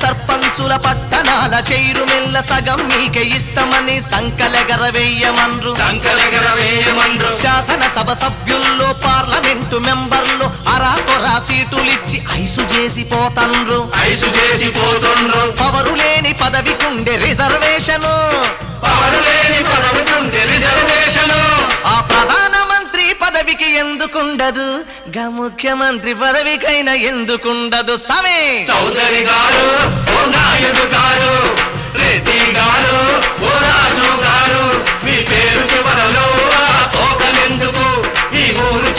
సర్పంచుల పట్టణాల చైరుమెల్ల సగం మీకే ఇస్తామని సంకలెగరవేయమన్రు శాసనసభ సభ్యుల్లో పార్లమెంటు మెంబర్లు అరాకొరా సీటులిచ్చి ఐసు చేసి పోతండ్రు పవరు లేని పదవికుండే రిజర్వేషను ఆ ప్రధానమంత్రి పదవికి ఎందుకుండదు గా ముఖ్యమంత్రి పదవికైనా ఎందుకుండదు సమే చౌదరి గారు ఓ నాయుడు గారు రెడ్డి గారు ఓ రాజు గారు మీ పేరు చివరలో తోకలెందుకు ఈ ఊరు